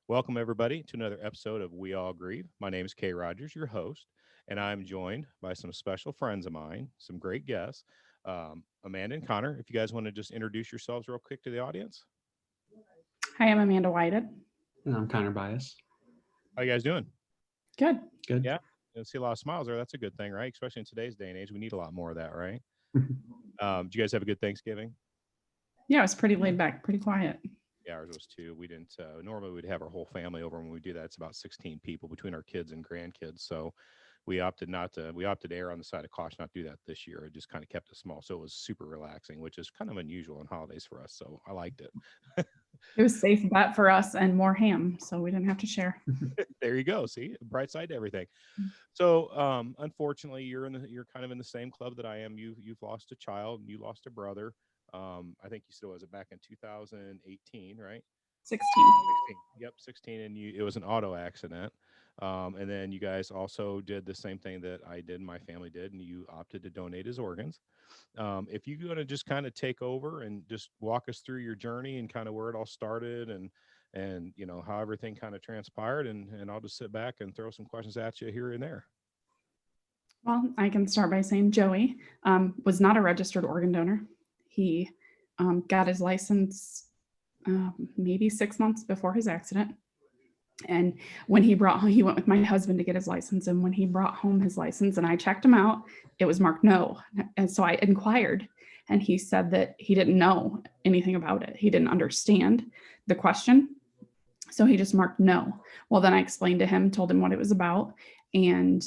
Welcome, everybody, to another episode of We All Grieve. My name is Kay Rogers, your host, and I'm joined by some special friends of mine, some great guests, Amanda and Connor. If you guys want to just introduce yourselves real quick to the audience. Hi, I'm Amanda Whited. And I'm Connor Bias. How you guys doing? Good. Good. Yeah, I see a lot of smiles there. That's a good thing, right? Especially in today's day and age, we need a lot more of that, right? Do you guys have a good Thanksgiving? Yeah, it was pretty laid back, pretty quiet. Yeah, ours was too. We didn't. Normally, we'd have our whole family over. When we do that, it's about 16 people between our kids and grandkids. So we opted not to. We opted to err on the side of caution, not do that this year. It just kind of kept it small, so it was super relaxing, which is kind of unusual on holidays for us. So I liked it. It was safe bet for us and more ham, so we didn't have to share. There you go. See, bright side to everything. So, unfortunately, you're kind of in the same club that I am. You've lost a child, and you lost a brother. I think you still was it back in 2018, right? 16. 16. Yep, 16, and it was an auto accident. And then you guys also did the same thing that I did, and my family did, and you opted to donate his organs. If you're going to just kind of take over and just walk us through your journey and kind of where it all started and how everything kind of transpired, and I'll just sit back and throw some questions at you here and there. Well, I can start by saying Joey was not a registered organ donor. He got his license maybe 6 months before his accident. And when he went with my husband to get his license. And when he brought home his license and I checked him out, it was marked no. And so I inquired, and he said that he didn't know anything about it. He didn't understand the question. So he just marked no. Well, then I explained to him, told him what it was about. And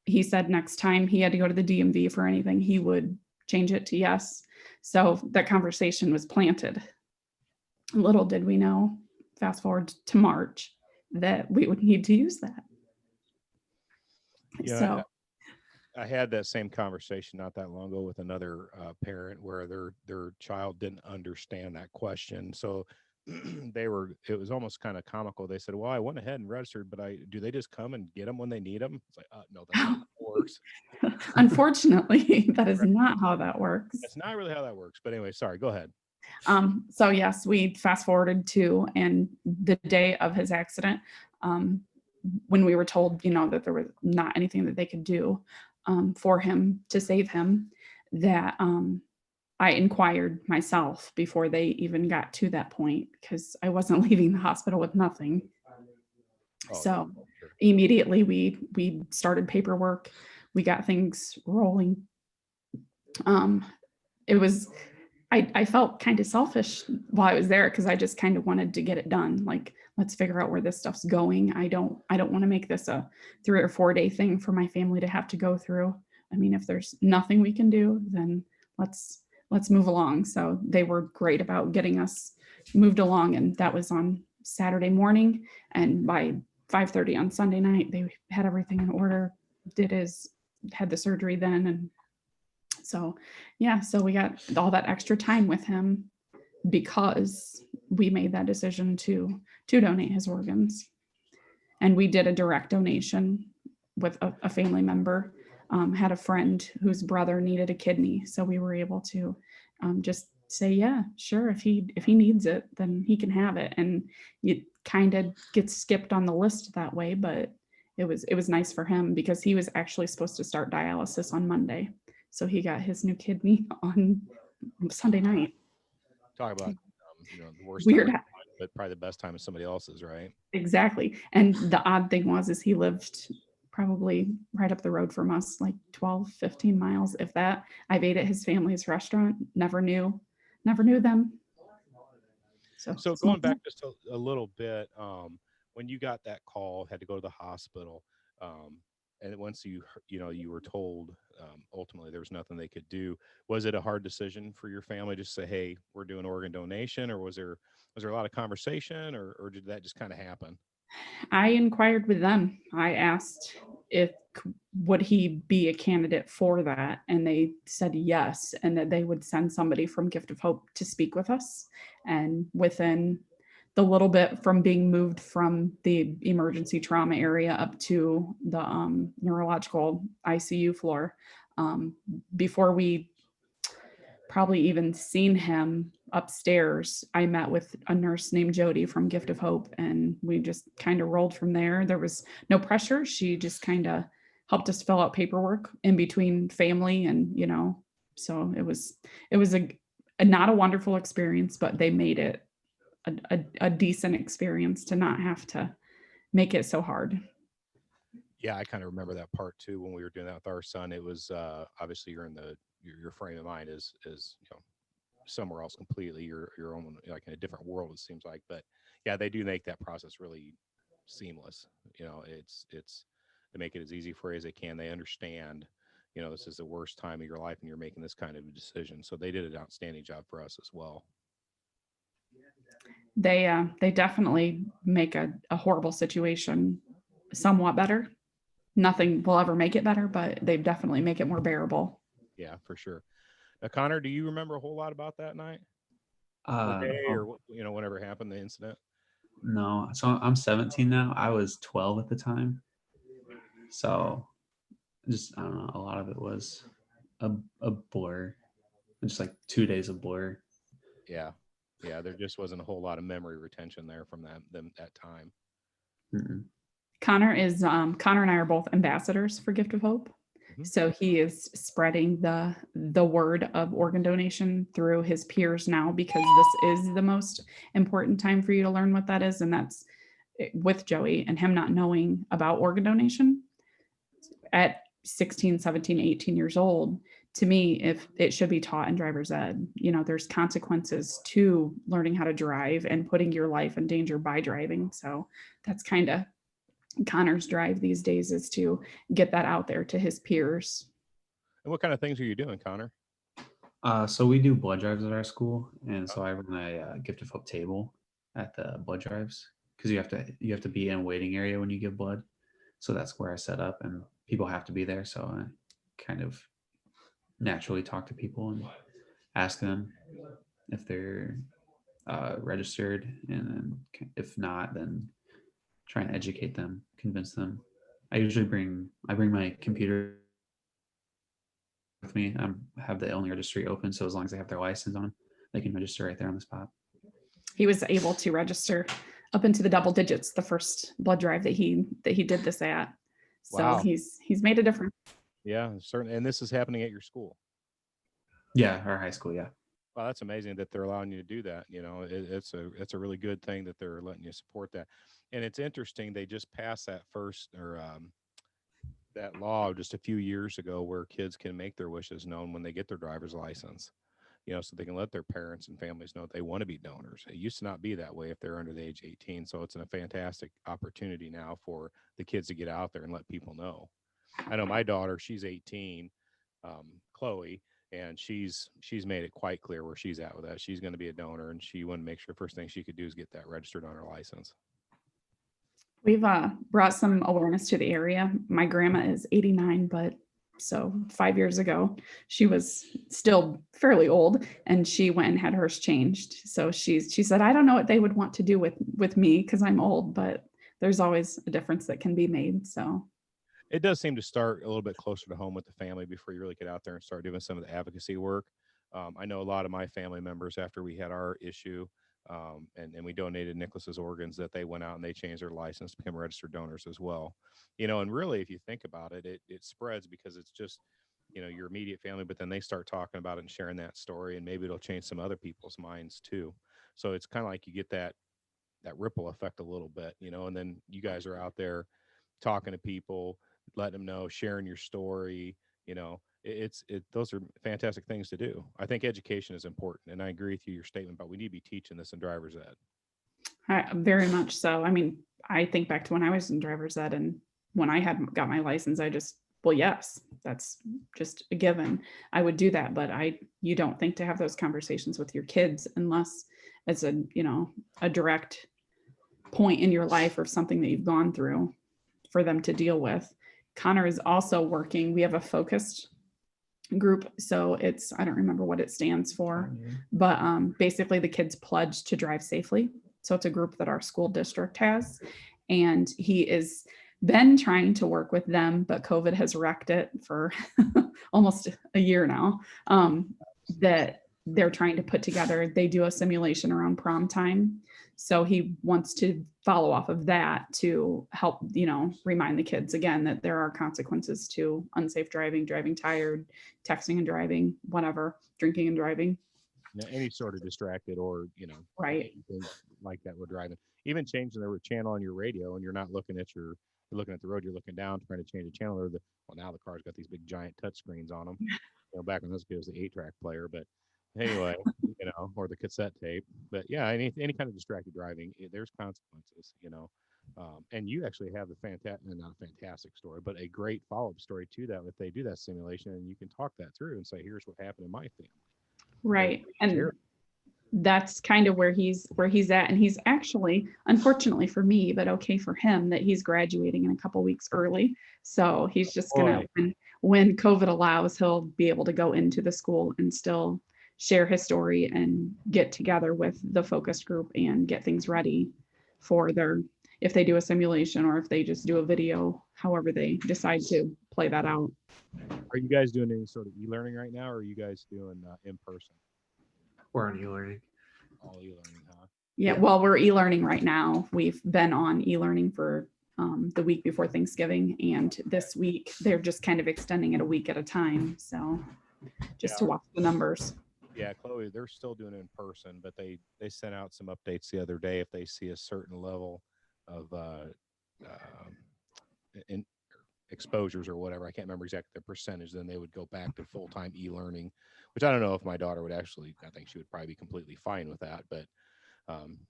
he said next time he had to go to the DMV for anything, he would change it to yes. So that conversation was planted. Little did we know, fast forward to March, that we would need to use that. Yeah, So I had that same conversation not that long ago with another parent where their child didn't understand that question. So it was almost kind of comical. They said, well, I went ahead and registered, but do they just come and get them when they need them? It's like, no, that's not how it works. Unfortunately, that is not how that works. That's not really how that works. But anyway, sorry, go ahead. So yes, we fast forwarded to, and the day of his accident, when we were told, that there was not anything that they could do for him to save him, that I inquired myself before they even got to that point, because I wasn't leaving the hospital with nothing. So sure. Immediately we started paperwork. We got things rolling. I felt kind of selfish while I was there, because I just kind of wanted to get it done. Like, let's figure out where this stuff's going. I don't want to make this a 3 or 4 day thing for my family to have to go through. I mean, if there's nothing we can do, then let's move along. So they were great about getting us moved along. And that was on Saturday morning. And by 5:30 on Sunday night, they had everything in order, had the surgery then. And so, yeah, so we got all that extra time with him because we made that decision to donate his organs. And we did a direct donation with a family member, had a friend whose brother needed a kidney. So we were able to just say, yeah, sure. If he needs it, then he can have it. And you kind of get skipped on the list that way, but it was nice for him because he was actually supposed to start dialysis on Monday. So he got his new kidney on Sunday night. Talk about the worst Weird. time, but probably the best time is somebody else's, right? Exactly. And the odd thing was he lived probably right up the road from us, like 12, 15 miles, if that. I've ate at his family's restaurant, never knew them. So going back just a little bit, when you got that call, had to go to the hospital, and once you were told ultimately there was nothing they could do, was it a hard decision for your family to say, hey, we're doing organ donation, or was there a lot of conversation, or did that just kind of happen? I inquired with them. I asked would he be a candidate for that, and they said yes, and that they would send somebody from Gift of Hope to speak with us. And within the little bit from being moved from the emergency trauma area up to the neurological ICU floor, before we probably even seen him upstairs, I met with a nurse named Jody from Gift of Hope, and we just kind of rolled from there. There was no pressure. She just kind of helped us fill out paperwork in between family, and so it was a not a wonderful experience, but they made it a decent experience to not have to make it so hard. Yeah, I kind of remember that part too when we were doing that with our son. It was obviously you're in your frame of mind is somewhere else completely. You're own like in a different world, it seems like. But yeah, they do make that process really seamless. It's to make it as easy for you as they can. They understand, this is the worst time of your life and you're making this kind of a decision. So they did an outstanding job for us as well. They definitely make a horrible situation somewhat better. Nothing will ever make it better, but they definitely make it more bearable. Yeah, for sure. Now, Connor, do you remember a whole lot about that night or day or No, whatever happened, the incident? no. So I'm 17 now. I was 12 at the time. So just, I don't know. A lot of it was a blur, just like 2 days of blur. Yeah. Yeah, there just wasn't a whole lot of memory retention there from that time. Mm-mm. Connor and I are both ambassadors for Gift of Hope. Mhm. So he is spreading the word of organ donation through his peers now, because this is the most important time for you to learn what that is. And that's with Joey and him not knowing about organ donation at 16, 17, 18 years old. To me, if it should be taught in driver's ed, there's consequences to learning how to drive and putting your life in danger by driving. So that's kind of Connor's drive these days, is to get that out there to his peers. And what kind of things are you doing, Connor? So we do blood drives at our school, and Oh, so I run a gift of hope table at the blood drives because you have to be in a waiting area when you give blood. So that's where I set up, and people have to be there. So I kind of naturally talk to people and ask them if they're registered, and then if not, then try and educate them, convince them. I bring my computer with me. I have the only registry open, so as long as they have their license on them, they can register right there on the spot. He was able to register up into the double digits the first blood drive that he did this at. So wow. he's made a difference. Yeah, certainly. And this is happening at your school. Yeah, our high school. Yeah. Wow, that's amazing that they're allowing you to do that. It's a really good thing that they're letting you support that. And it's interesting they just passed that first or that law just a few years ago where kids can make their wishes known when they get their driver's license. So they can let their parents and families know they want to be donors. It used to not be that way if they're under the age 18. So it's a fantastic opportunity now for the kids to get out there and let people know. I know my daughter, she's 18, Chloe, and she's made it quite clear where she's at with that. She's going to be a donor, and she wanted to make sure first thing she could do is get that registered on her license. We've brought some awareness to the area. My grandma is 89, but so 5 years ago, she was still fairly old, and she went and had hers changed. So she said, I don't know what they would want to do with me because I'm old, but there's always a difference that can be made. So It does seem to start a little bit closer to home with the family before you really get out there and start doing some of the advocacy work. I know a lot of my family members after we had our issue and we donated Nicholas's organs that they went out and they changed their license to become registered donors as well. And really, if you think about it, it spreads because it's just, your immediate family, but then they start talking about it and sharing that story and maybe it'll change some other people's minds too. So it's kind of like you get that ripple effect a little bit, and then you guys are out there talking to people, letting them know, sharing your story. Those are fantastic things to do. I think education is important, and I agree with you your statement about we need to be teaching this in driver's ed. very much so. I mean, I think back to when I was in driver's ed, and when I had got my license, well, yes, that's just a given. I would do that, but you don't think to have those conversations with your kids unless it's a direct point in your life or something that you've gone through for them to deal with. Connor is also working. We have a focused group. So I don't remember what it stands for, but basically the kids pledge to drive safely. So it's a group that our school district has. And he is been trying to work with them, but COVID has wrecked it for almost a year now. That they're trying to put together, they do a simulation around prom time. So he wants to follow off of that to help, remind the kids again that there are consequences to unsafe driving, driving tired, texting and driving, whatever, drinking and driving. Any sort of distracted or Right. anything like that would drive it. Even changing the channel on your radio, and you're not looking at you're looking at the road, you're looking down trying to change the channel. Well, now the car's got these big giant touch screens on them. Back when those it was the 8-track player, but anyway, or the cassette tape. But yeah, any kind of distracted driving, there's consequences. And you actually have not a fantastic story, but a great follow-up story to that. If they do that simulation, and you can talk that through and say, here's what happened in my family. Right. And that's kind of where he's at. And he's actually, unfortunately for me, but okay for him, that he's graduating in a couple weeks early. So he's just gonna, when COVID allows, he'll be able to go into the school and still share his story and get together with the focus group and get things ready for if they do a simulation or if they just do a video, however they decide to play that out. Are you guys doing any sort of e-learning right now, or are you guys doing in person? We're on e-learning. All e-learning, huh? Yeah, well, we're e-learning right now. We've been on e-learning for the week before Thanksgiving, and this week they're just kind of extending it a week at a time. So just to watch the numbers. Yeah, Chloe, they're still doing it in person, but they sent out some updates the other day. If they see a certain level of in exposures or whatever, I can't remember exactly the percentage, then they would go back to full-time e-learning, which I don't know if my daughter would actually, I think she would probably be completely fine with that, but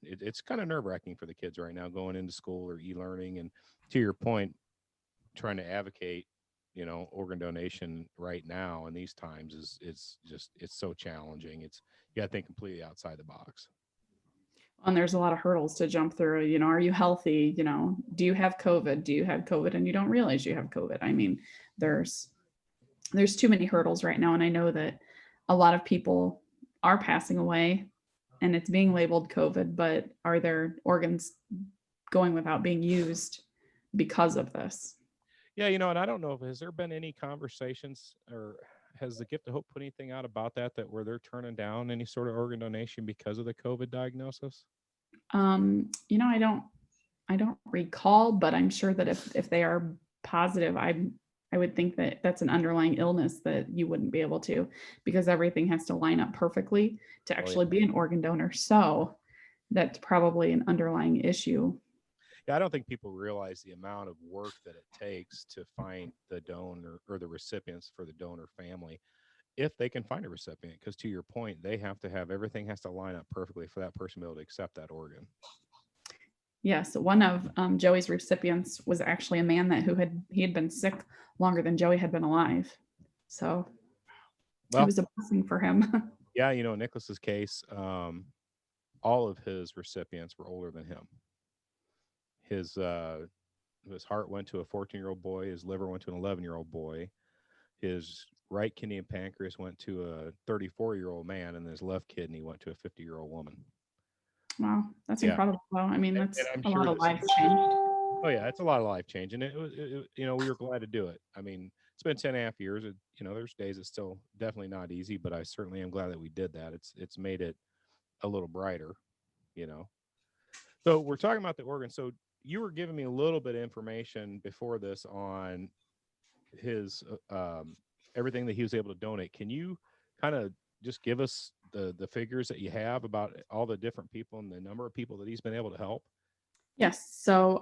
it's kind of nerve-wracking for the kids right now going into school or e-learning. And to your point, trying to advocate organ donation right now in these times it's so challenging. You got to think completely outside the box. And there's a lot of hurdles to jump through. Are you healthy? Do you have COVID? Do you have COVID and you don't realize you have COVID? I mean, there's too many hurdles right now. And I know that a lot of people are passing away and it's being labeled COVID, but are their organs going without being used because of this? Yeah, and I don't know, has there been any conversations, or has the Gift of Hope put anything out about that where they're turning down any sort of organ donation because of the COVID diagnosis? I don't recall, but I'm sure that if they are positive, I would think that that's an underlying illness that you wouldn't be able to, because everything has to line up perfectly to actually be an organ donor. So that's probably an underlying issue. Yeah, I don't think people realize the amount of work that it takes to find the donor or the recipients for the donor family, if they can find a recipient, because to your point, they have to have, everything has to line up perfectly for that person to be able to accept that organ. Yes, one of Joey's recipients was actually a man he had been sick longer than Joey had been alive. So it was a blessing for him. Yeah, in Nicholas's case, all of his recipients were older than him. His heart went to a 14-year-old boy. His liver went to an 11-year-old boy. His right kidney and pancreas went to a 34-year-old man, and his left kidney went to a 50-year-old woman. Wow, that's incredible. Well, I mean, that's and a lot of lives changed. Oh yeah, it's a lot of life change, and it we were glad to do it. I mean, it's been 10.5 years. There's days it's still definitely not easy, but I certainly am glad that we did that. It's made it a little brighter. So we're talking about the organ. So you were giving me a little bit of information before this on his everything that he was able to donate. Can you kind of just give us the figures that you have about all the different people and the number of people that he's been able to help? Yes. So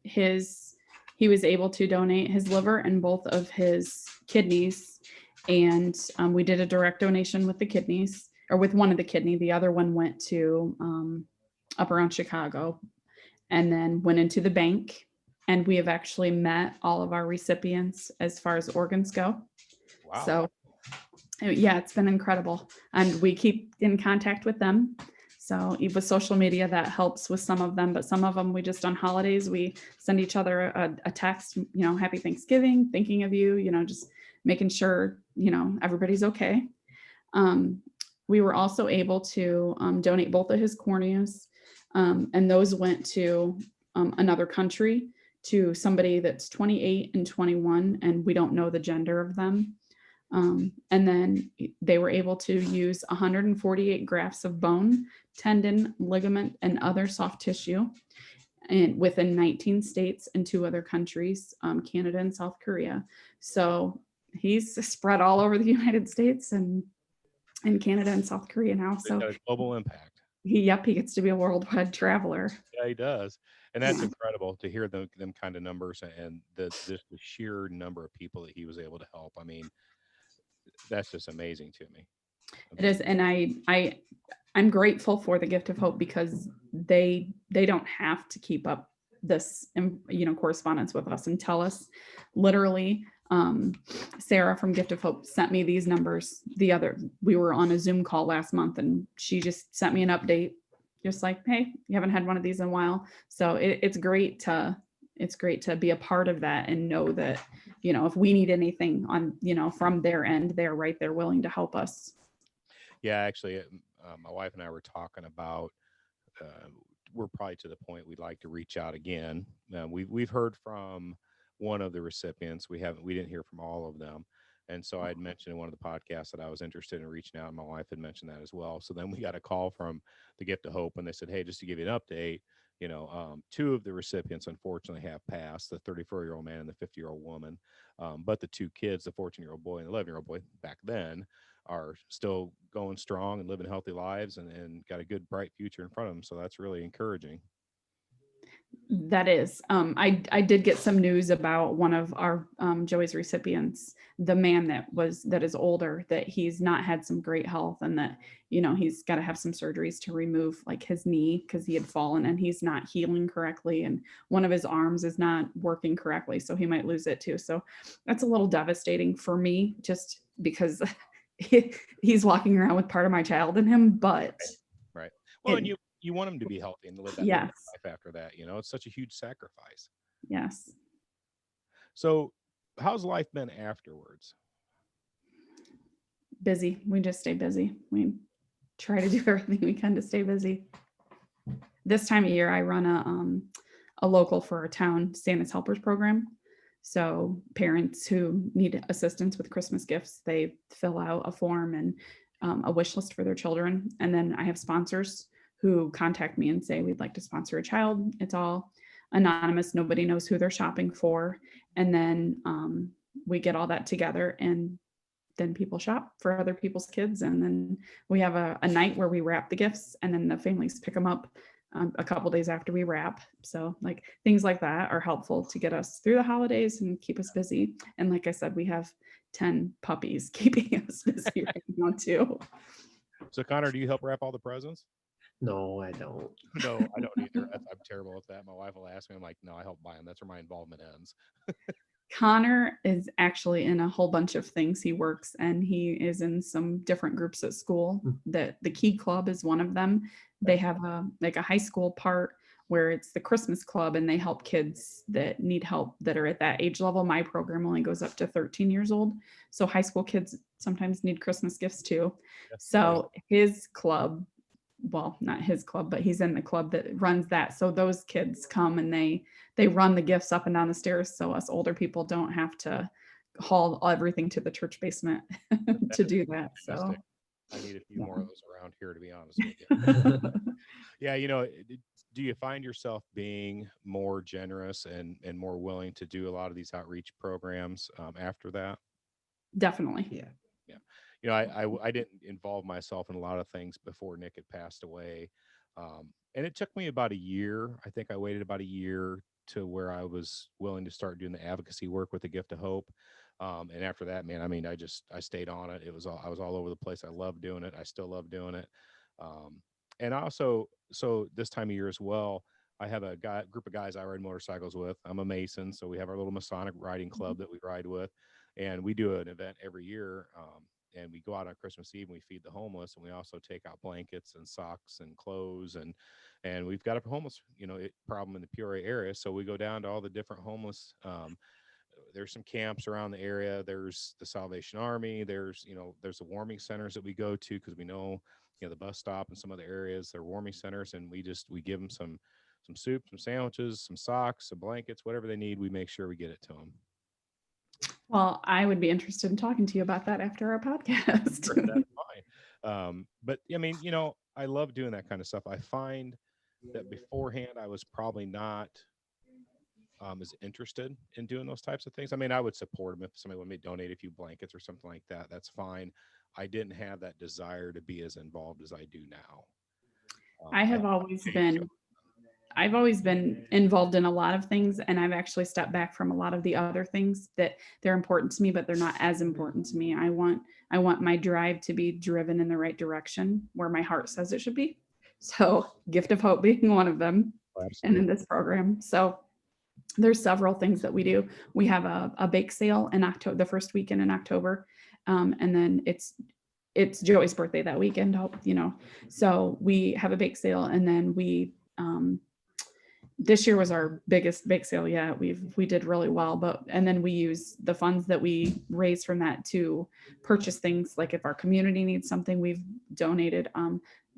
he was able to donate his liver and both of his kidneys, and we did a direct donation with the kidneys, or with one of the kidney. The other one went to up around Chicago, and then went into the bank. And we have actually met all of our recipients as far as organs go. Wow. So yeah, it's been incredible. And we keep in contact with them. So with social media, that helps with some of them, but some of them we just on holidays, we send each other a text, happy Thanksgiving, thinking of you, just making sure, everybody's okay. We were also able to donate both of his corneas, and those went to another country, to somebody that's 28 and 21, and we don't know the gender of them. And then they were able to use 148 grafts of bone, tendon, ligament, and other soft tissue and within 19 states and 2 other countries, Canada and South Korea. So he's spread all over the United States and Canada and South Korea now. It's So got a global impact. he gets to be a worldwide traveler. Yeah, he does. And that's Yeah. incredible to hear them kind of numbers and the sheer number of people that he was able to help. I mean, that's just amazing to me. It is, and I'm grateful for the Gift of Hope because they don't have to keep up this correspondence with us and tell us literally. Sarah from Gift of Hope sent me these numbers we were on a Zoom call last month and she just sent me an update just like, hey, you haven't had one of these in a while. So it's great to be a part of that and know that, if we need anything on, from their end, they're right there willing to help us. Yeah, actually, my wife and I were talking about. We're probably to the point we'd like to reach out again. We've heard from one of the recipients. We didn't hear from all of them, and so I had mentioned in one of the podcasts that I was interested in reaching out, and my wife had mentioned that as well. So then we got a call from the Gift of Hope, and they said, "Hey, just to give you an update, 2 of the recipients unfortunately have passed: the 34-year-old man and the 50-year-old woman. But the 2 kids, the 14-year-old boy and the 11-year-old boy, back then." Are still going strong and living healthy lives and got a good bright future in front of them. So that's really encouraging. That is. I did get some news about one of our Joey's recipients, the man that is older, that he's not had some great health and that, he's got to have some surgeries to remove like his knee because he had fallen and he's not healing correctly. And one of his arms is not working correctly. So he might lose it too. So that's a little devastating for me just because he's walking around with part of my child in him, but right. Well, and you want him to be healthy and to live that yes, life after that. It's such a huge sacrifice. yes. So, how's life been afterwards? Busy. We just stay busy. We try to do everything we can to stay busy. This time of year, I run a local for our town Santa's Helpers program. So parents who need assistance with Christmas gifts, they fill out a form and a wish list for their children. And then I have sponsors who contact me and say, we'd like to sponsor a child. It's all anonymous. Nobody knows who they're shopping for. And then we get all that together and then people shop for other people's kids. And then we have a night where we wrap the gifts and then the families pick them up a couple days after we wrap. So like things like that are helpful to get us through the holidays and keep us busy. And like I said, we have 10 puppies keeping us busy right now too. So Connor, do you help wrap all the presents? No, I don't. No, I don't either. I'm terrible at that. My wife will ask me. I'm like, no, I help buy them. That's where my involvement ends. Connor is actually in a whole bunch of things. He works and he is in some different groups at school. That the Key Club is one of them. They have a high school part where it's the Christmas Club and they help kids that need help that are at that age level. My program only goes up to 13 years old. So high school kids sometimes need Christmas gifts too. So his club, well, not his club, but he's in the club that runs that. So those kids come and they run the gifts up and down the stairs. So us older people don't have to haul everything to the church basement to do that. So I need a few more of those around here, to be honest with you. Yeah, do you find yourself being more generous and more willing to do a lot of these outreach programs after that? Definitely. Yeah. I didn't involve myself in a lot of things before Nick had passed away. And it took me about a year. I think I waited about a year to where I was willing to start doing the advocacy work with the Gift of Hope. And after that, man, I mean, I stayed on it. I was all over the place. I loved doing it. I still love doing it. And also, so this time of year as well, I have a group of guys I ride motorcycles with. I'm a Mason, so we have our little Masonic riding club that we ride with, and we do an event every year. And we go out on Christmas Eve and we feed the homeless, and we also take out blankets and socks and clothes, and we've got a homeless problem in the Peoria area, so we go down to all the different homeless. There's some camps around the area. There's the Salvation Army. There's the warming centers that we go to because we know the bus stop and some other areas, they're warming centers, and we give them some soup, some sandwiches, some socks, some blankets, whatever they need. We make sure we get it to them. Well, I would be interested in talking to you about that after our podcast. Sure, that's fine. But I mean, I love doing that kind of stuff. I find that beforehand I was probably not as interested in doing those types of things. I mean, I would support them if somebody wanted me to donate a few blankets or something like that. That's fine. I didn't have that desire to be as involved as I do now. I I have always changed. been I've always been involved in a lot of things, and I've actually stepped back from a lot of the other things that they're important to me, but they're not as important to me. I want my drive to be driven in the right direction where my heart says it should be. So, gift of hope being one of them, and in Absolutely. this program. So, there's several things that we do. We have a bake sale in October, the first weekend in October, and then it's Joey's birthday that weekend. So we have a bake sale, and then this year was our biggest bake sale yet. We did really well, but and then we use the funds that we raise from that to purchase things like if our community needs something, we've donated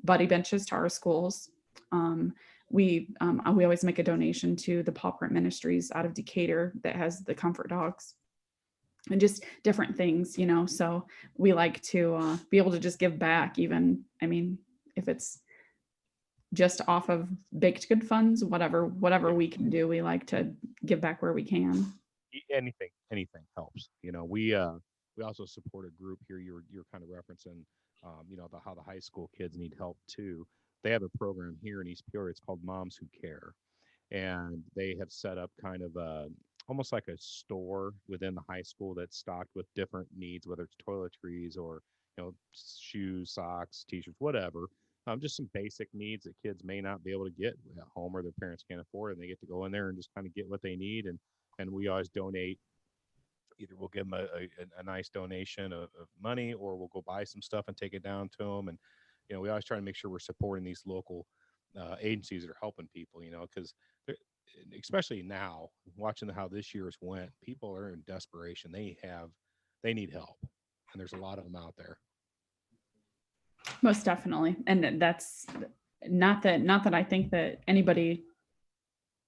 buddy benches to our schools. Um, we always make a donation to the Paw Print Ministries out of Decatur that has the comfort dogs and just different things. So we like to be able to just give back, even, I mean, if it's just off of baked good funds, whatever Yeah. we can do, we like to give back where we can. Anything helps. We also support a group here. You're kind of referencing, how the high school kids need help too. They have a program here in East Peoria. It's called Moms Who Care, and they have set up kind of almost like a store within the high school that's stocked with different needs, whether it's toiletries or shoes, socks, t-shirts, whatever. Just some basic needs that kids may not be able to get at home or their parents can't afford, and they get to go in there and just kind of get what they need. And we always donate. Either we'll give them a nice donation of money, or we'll go buy some stuff and take it down to them. And we always try to make sure we're supporting these local agencies that are helping people. Because especially now, watching how this year's went, people are in desperation. They need help, and there's a lot of them out there. Most definitely. And that's not that I think that anybody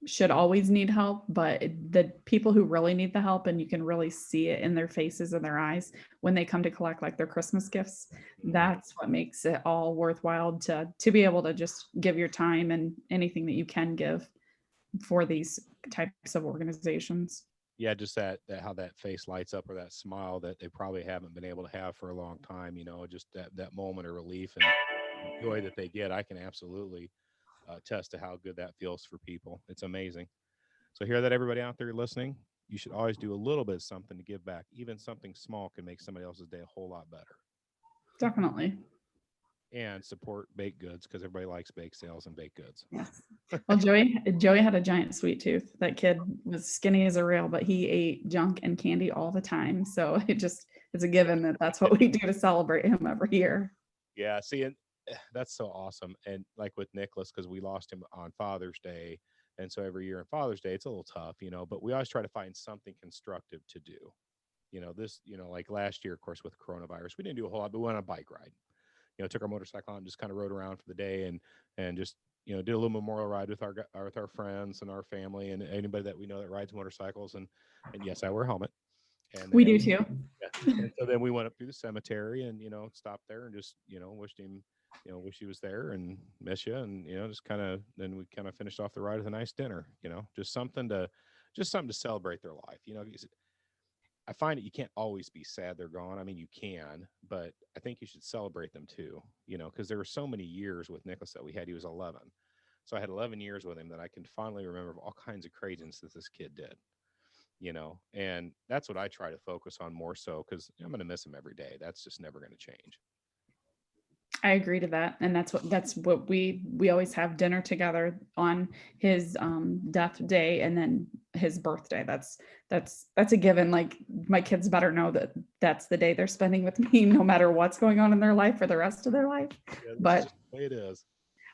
should always need help, but the people who really need the help, and you can really see it in their faces and their eyes when they come to collect like their Christmas gifts, that's what makes it all worthwhile to be able to just give your time and anything that you can give for these types of organizations. Yeah, just that how that face lights up, or that smile that they probably haven't been able to have for a long time. Just that moment of relief and joy that they get. I can absolutely attest to how good that feels for people. It's amazing. So hear that, everybody out there listening, you should always do a little bit of something to give back. Even something small can make somebody else's day a whole lot better. Definitely. And support baked goods, because everybody likes bake sales and baked goods. Yes. Well, Joey had a giant sweet tooth. That kid was skinny as a rail, but he ate junk and candy all the time. So it's a given that that's what we do to celebrate him every year. Yeah, see, and that's so awesome. And like with Nicholas, because we lost him on Father's Day, and so every year on Father's Day, it's a little tough, but we always try to find something constructive to do. Like last year, of course, with coronavirus, we didn't do a whole lot, but we went on a bike ride. Took our motorcycle and just kind of rode around for the day, and just did a little memorial ride with our friends and our family and anybody that we know that rides motorcycles. And yes, I wear a helmet. And We then do too. and so then we went up through the cemetery and stopped there and just wished him, wish he was there and miss you, and just kind of, then we kind of finished off the ride with a nice dinner. Just something to celebrate their life. 'Cause I find that you can't always be sad they're gone. I mean, you can, but I think you should celebrate them too. Because there were so many years with Nicholas that we had. He was 11, so I had 11 years with him that I can fondly remember of all kinds of craziness that this kid did. And that's what I try to focus on more so, because I'm going to miss him every day. That's just never going to change. I agree to that, and that's what we always have dinner together on his death day and then his birthday. That's a given. Like, my kids better know that that's the day they're spending with me, no matter what's going on in their life for the rest of their life. Yeah, this is But just the way it is.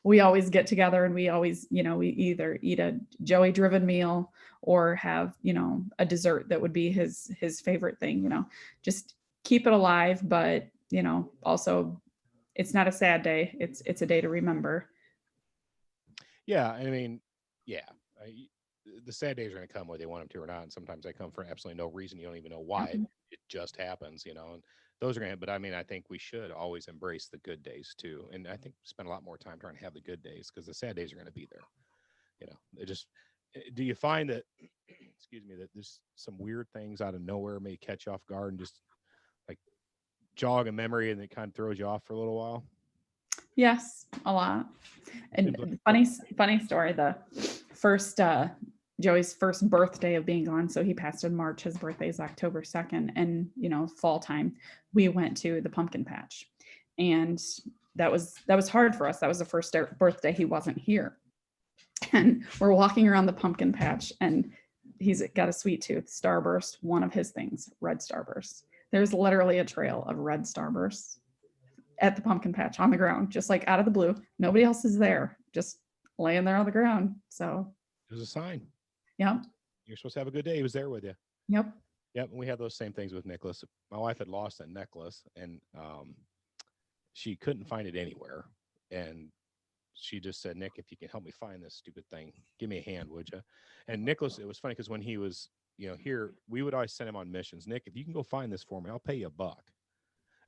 we always get together, and we always, we either eat a Joey driven meal or have, a dessert that would be his favorite thing. Just keep it alive, but also it's not a sad day. It's a day to remember. Yeah, I mean, yeah. the sad days are going to come whether they want them to or not. And sometimes they come for absolutely no reason. You don't even know why. Mhm. It just happens, and those are going to, but I mean, I think we should always embrace the good days too. And I think spend a lot more time trying to have the good days because the sad days are going to be there. It just, do you find that, excuse me, that there's some weird things out of nowhere may catch you off guard and just like jog a memory and it kind of throws you off for a little while? Yes, a lot. Seems like And funny story. The first Joey's first birthday of being gone. So he passed in March. His birthday is October 2nd. And fall time, we went to the pumpkin patch. And that was hard for us. That was the first birthday he wasn't here. And we're walking around the pumpkin patch and he's got a sweet tooth, Starburst, one of his things, red Starburst. There's literally a trail of red Starbursts at the pumpkin patch on the ground, just like out of the blue. Nobody else is there, just laying there on the ground. So, it was a sign. yep, You're supposed to have a good day. He was there with you. yep. Yep. And we had those same things with Nicholas. My wife had lost a necklace and she couldn't find it anywhere. And she just said, Nick, if you can help me find this stupid thing, give me a hand, would you? And Nicholas, it was funny because when he was, here, we would always send him on missions. Nick, if you can go find this for me, I'll pay you $1.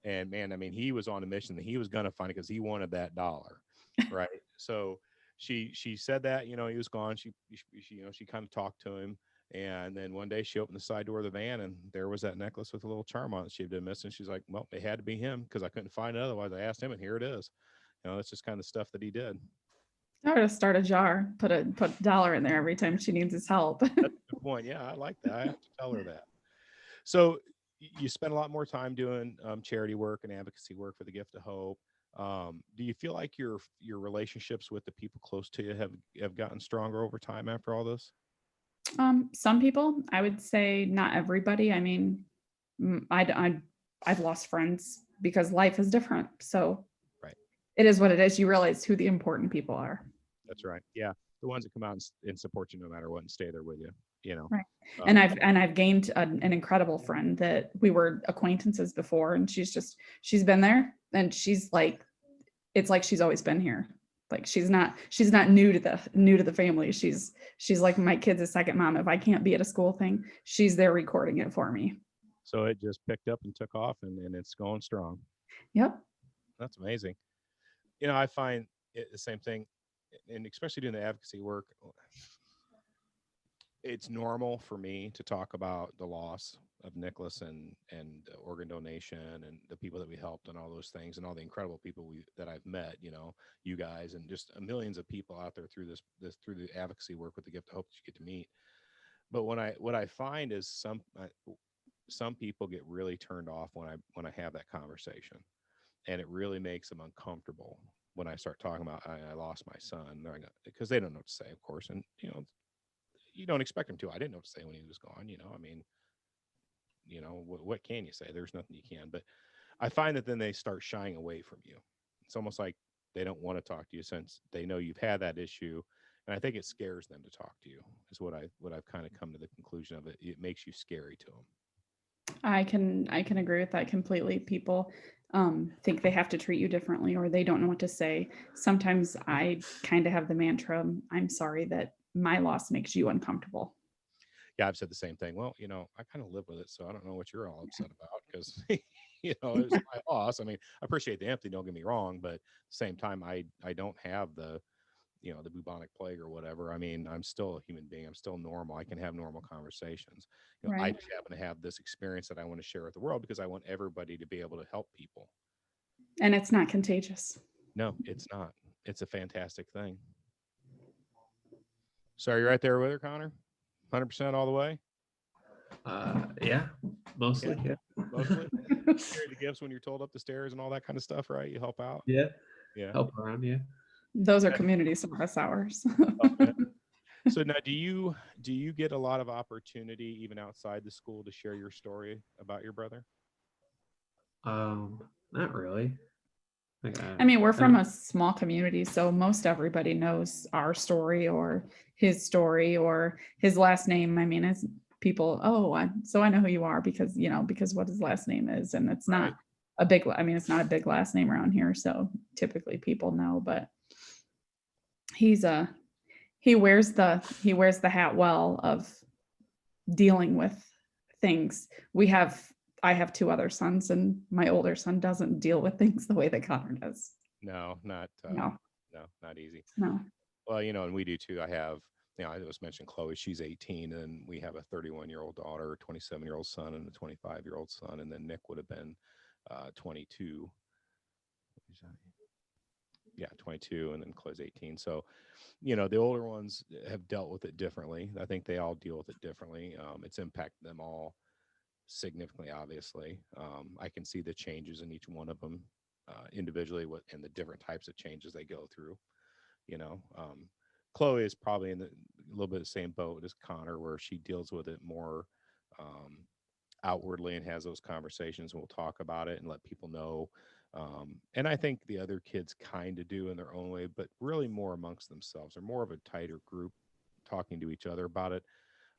And man, I mean, he was on a mission that he was going to find it because he wanted that dollar. Right. So she said that, he was gone. She kind of talked to him. And then one day she opened the side door of the van and there was that necklace with a little charm on it she had been missing. She's like, well, it had to be him because I couldn't find it. Otherwise I asked him and here it is. That's just kind of stuff that he did. I would have started a jar, put $1 in there every time she needs his help. That's a good point. Yeah, I like that. I have to tell her that. So you spend a lot more time doing charity work and advocacy work for the Gift of Hope. Do you feel like your relationships with the people close to you have gotten stronger over time after all this? Some people, I would say not everybody. I mean, I've lost friends because life is different. So Right. It is what it is. You realize who the important people are. That's right. Yeah. The ones that come out and support you no matter what and stay there with you, Right. And I've gained an incredible friend that we were acquaintances before. And she's been there and she's like, it's like she's always been here. Like she's not new to the family. She's like my kid's a second mom. If I can't be at a school thing, she's there recording it for me. So it just picked up and took off and it's going strong. Yep. That's amazing. I find it the same thing, and especially doing the advocacy work, it's normal for me to talk about the loss of Nicholas and organ donation and the people that we helped and all those things and all the incredible people that I've met, you guys and just millions of people out there through this through the advocacy work with the Gift of Hope that you get to meet. But what I find is some people get really turned off when I have that conversation, and it really makes them uncomfortable when I start talking about I lost my son, because they don't know what to say, of course, and you don't expect them to. I didn't know what to say when he was gone. I mean, what can you say? There's nothing you can. But I find that then they start shying away from you. It's almost like they don't want to talk to you since they know you've had that issue, and I think it scares them to talk to you. Is what I've kind of come to the conclusion of it. It makes you scary to them. I can agree with that completely. People think they have to treat you differently or they don't know what to say. Sometimes I kind of have the mantra, I'm sorry that my loss makes you uncomfortable. Yeah, I've said the same thing. Well, I kind of live with it, so I don't know what you're all upset about because, it was my loss. I mean, I appreciate the empathy, don't get me wrong, but at the same time, I don't have the bubonic plague or whatever. I mean, I'm still a human being. I'm still normal. I can have normal conversations. I Right. just happen to have this experience that I want to share with the world because I want everybody to be able to help people. And it's not contagious. No, it's not. It's a fantastic thing. So are you right there with her, Connor? 100% all the way? Yeah, mostly. Yeah. Mostly? Carry the gifts when you're told up the stairs and all that kind of stuff, right? You help out? Yeah. Yeah. Help around. Yeah. Those are community service hours. Oh, yeah. So now do you get a lot of opportunity even outside the school to share your story about your brother? Not really. I mean, we're from a small community, so most everybody knows our story or his story or his last name. I mean, it's people, so I know who you are because what his last name is. And it's not it's not a big last name around here. So typically people know, but he's he wears the hat well of dealing with things. I have two other sons, and my older son doesn't deal with things the way that Connor does. No, No, not easy. no. Well, and we do too. I was mentioning Chloe, she's 18, and we have a 31-year-old daughter, a 27-year-old son, and a 25-year-old son. And then Nick would have been 22. Yeah, 22, and then Chloe's 18. So, the older ones have dealt with it differently. I think they all deal with it differently. It's impacted them all significantly, obviously. I can see the changes in each one of them individually, and the different types of changes they go through. Chloe is probably in a little bit of the same boat as Connor, where she deals with it more outwardly and has those conversations, and we'll talk about it and let people know. And I think the other kids kind of do in their own way, but really more amongst themselves. They're more of a tighter group talking to each other about it.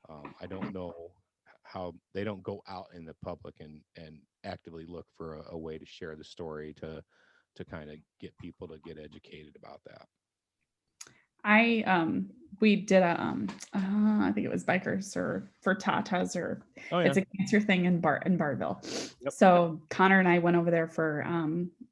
I don't know how they don't go out in the public and actively look for a way to share the story to kind of get people to get educated about that. We did I think it was bikers or for Tatas, or Oh yeah. it's a cancer thing in Barville. Yep. So Connor and I went over there for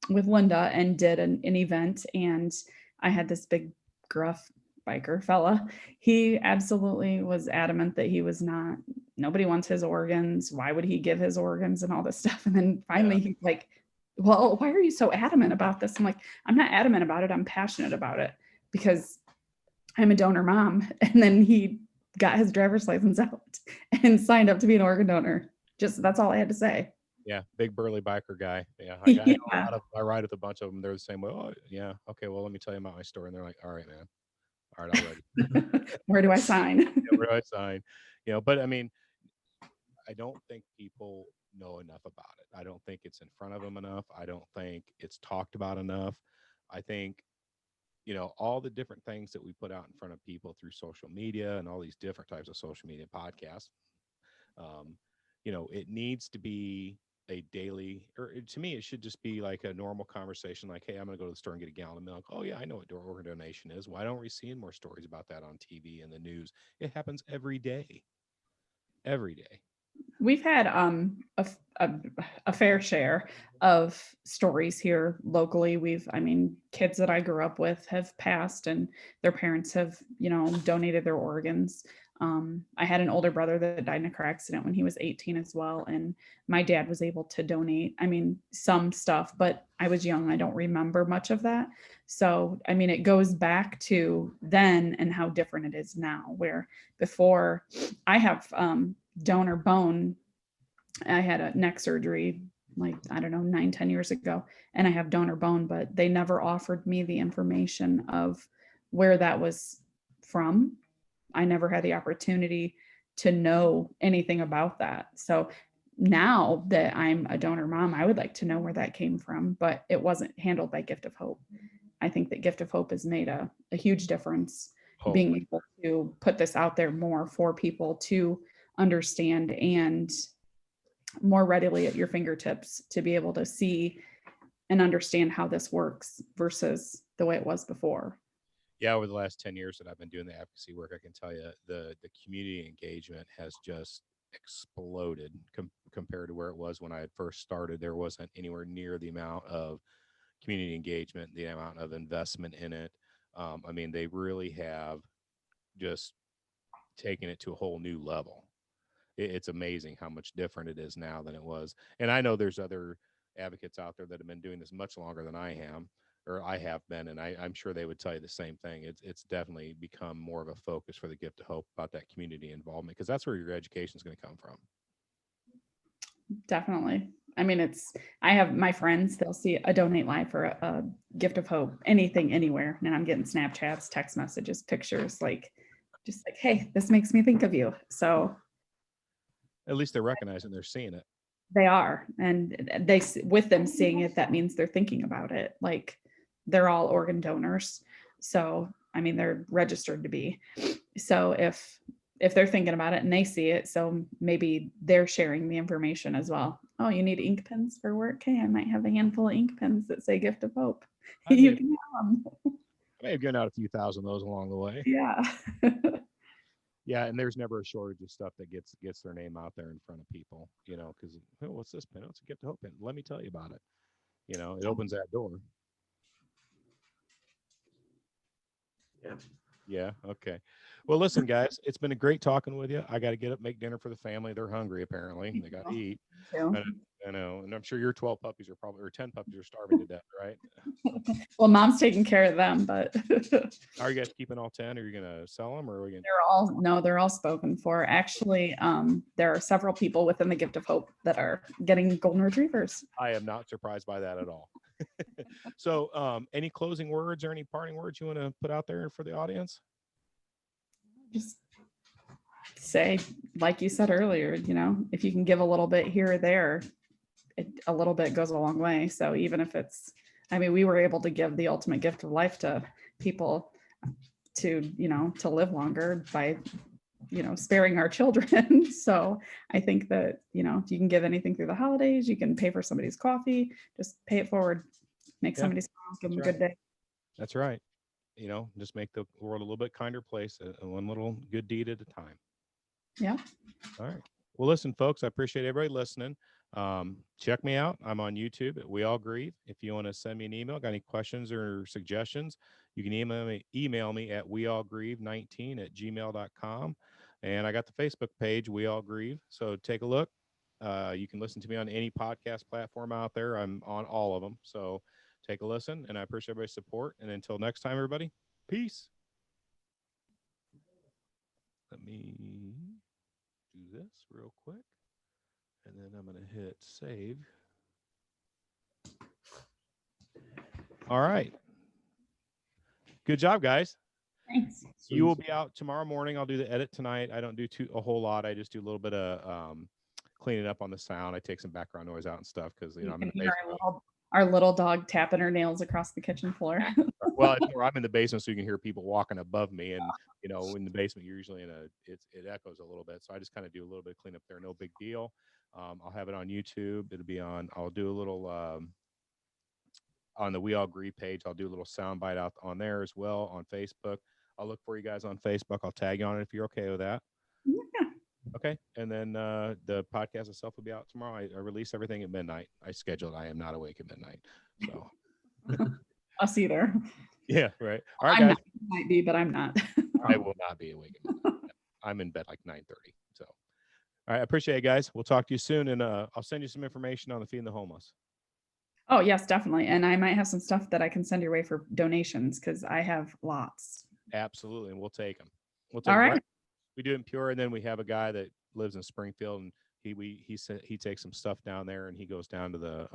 with Linda and did an event, and I had this big gruff biker fella. He absolutely was adamant that he was not, nobody wants his organs. Why would he give his organs and all this stuff? And then finally he's like, well, why are you so adamant about this? I'm like, I'm not adamant about it. I'm passionate about it because I'm a donor mom. And then he got his driver's license out and signed up to be an organ donor. Just, that's all I had to say. Yeah, big burly biker guy. Yeah, I ride with a bunch of them. They're the same way. Oh, yeah. Okay, well, let me tell you about my story. And they're like, all right, man. All right, I'm ready. Where do I sign? Yeah, where do I sign? But I mean, I don't think people know enough about it. I don't think it's in front of them enough. I don't think it's talked about enough. I think all the different things that we put out in front of people through social media and all these different types of social media podcasts, it needs to be a daily, or to me, it should just be like a normal conversation. Like, hey, I'm going to go to the store and get a gallon of milk. Oh yeah, I know what organ donation is. Why don't we see more stories about that on TV and the news? It happens every day. Every day. We've had a fair share of stories here locally. Kids that I grew up with have passed, and their parents have, donated their organs. I had an older brother that died in a car accident when he was 18 as well, and my dad was able to donate. Some stuff, but I was young. I don't remember much of that. So, it goes back to then and how different it is now, where before I have donor bone. I had a neck surgery, like, I don't know, 9-10 years ago, and I have donor bone, but they never offered me the information of where that was from. I never had the opportunity to know anything about that. So now that I'm a donor mom, I would like to know where that came from, but it wasn't handled by Gift of Hope. I think that Gift of Hope has made a huge difference, being able to put this out there more for people to understand and more readily at your fingertips to be able to see and understand how this works versus the way it was before. Yeah, over the last 10 years that I've been doing the advocacy work, I can tell you the community engagement has just exploded compared to where it was when I had first started. There wasn't anywhere near the amount of community engagement, the amount of investment in it. They really have just taken it to a whole new level. It's amazing how much different it is now than it was. And I know there's other advocates out there that have been doing this much longer than I have been, and I'm sure they would tell you the same thing. It's definitely become more of a focus for the Gift of Hope about that community involvement, because that's where your education is going to come from. Definitely. I have my friends, they'll see a donate live for a Gift of Hope, anything, anywhere. And I'm getting Snapchats, text messages, pictures, just like, hey, this makes me think of you. So at least they're recognizing, they're seeing it. They are. And with them seeing it, that means they're thinking about it. Like, they're all organ donors. So, they're registered to be. So if they're thinking about it and they see it, so maybe they're sharing the information as well. Oh, you need ink pens for work? Okay, I might have a handful of ink pens that say Gift of Hope. You can have them. may have given out a few thousand of those along the way. Yeah. Yeah, and there's never a shortage of stuff that gets their name out there in front of people, because oh, what's this pin? Oh, it's a gift to hope pin. Let me tell you about it. It opens that door. Yeah. Yeah. Okay. Well, listen, guys, it's been a great talking with you. I got to get up, make dinner for the family. They're hungry, apparently. They got to eat. Too. I know. And I'm sure your 12 puppies are probably, or 10 puppies are starving to death, right? Well, mom's taking care of them, but Are you guys keeping all 10? Are you going to sell them or are we going to? they're all spoken for. Actually, there are several people within the Gift of Hope that are getting golden retrievers. I am not surprised by that at all. So, any closing words or any parting words you want to put out there for the audience? Just say, like you said earlier, if you can give a little bit here or there, a little bit goes a long way. So even if we were able to give the ultimate gift of life to people to live longer by, sparing our children. So I think that, if you can give anything through the holidays, you can pay for somebody's coffee, just pay it forward, make somebody smile, give them a good day. That's right. Just make the world a little bit kinder place, one little good deed at a time. Yeah. All right. Well, listen, folks, I appreciate everybody listening. Check me out. I'm on YouTube at We All Grieve. If you want to send me an email, got any questions or suggestions, you can email me at weallgrieve19@gmail.com. And I got the Facebook page, We All Grieve. So take a look. You can listen to me on any podcast platform out there. I'm on all of them. So take a listen, and I appreciate everybody's support. And until next time, everybody, peace. Let me do this real quick. And then I'm going to hit save. All right. Good job, guys. Thanks. You will be out tomorrow morning. I'll do the edit tonight. I don't do a whole lot. I just do a little bit of cleaning up on the sound. I take some background noise out and stuff because I'm in the basement. Our little dog tapping her nails across the kitchen floor. Well, it's more, I'm in the basement, so you can hear people walking above me, and in the basement, you're usually it echoes a little bit. So I just kind of do a little bit of cleanup there. No big deal. I'll have it on YouTube. I'll do a little on the We All Grieve page. I'll do a little sound bite out on there as well on Facebook. I'll look for you guys on Facebook. I'll tag you on it if you're okay with that. Yeah. Okay. And then the podcast itself will be out tomorrow. I release everything at midnight. I scheduled. I am not awake at midnight. So us either. Yeah, right. All right, guys. Might be, but I'm not. I will not be awake at midnight. I'm in bed like 9:30. So all right, I appreciate it, guys. We'll talk to you soon, and I'll send you some information on the Feeding the Homeless. Oh, yes, definitely. And I might have some stuff that I can send your way for donations because I have lots. Absolutely. And we'll take them. All right. We do it in Pure. And then we have a guy that lives in Springfield, and he takes some stuff down there, and he goes down to the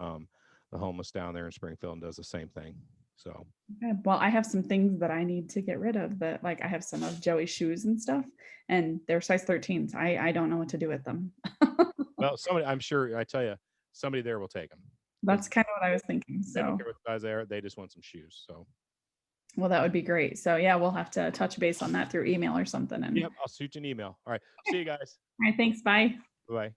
homeless down there in Springfield and does the same thing. So, okay. Well, I have some things that I need to get rid of that, like I have some of Joey's shoes and stuff, and they're size 13s. I don't know what to do with them. Well, I'm sure, I tell you, somebody there will take them. That's kind of what I was thinking. So they don't care what size they are. They just want some shoes. So, well, that would be great. So yeah, we'll have to touch base on that through email or something. And yep, I'll shoot you an email. All right. See you guys. All right. Thanks. Bye. Bye.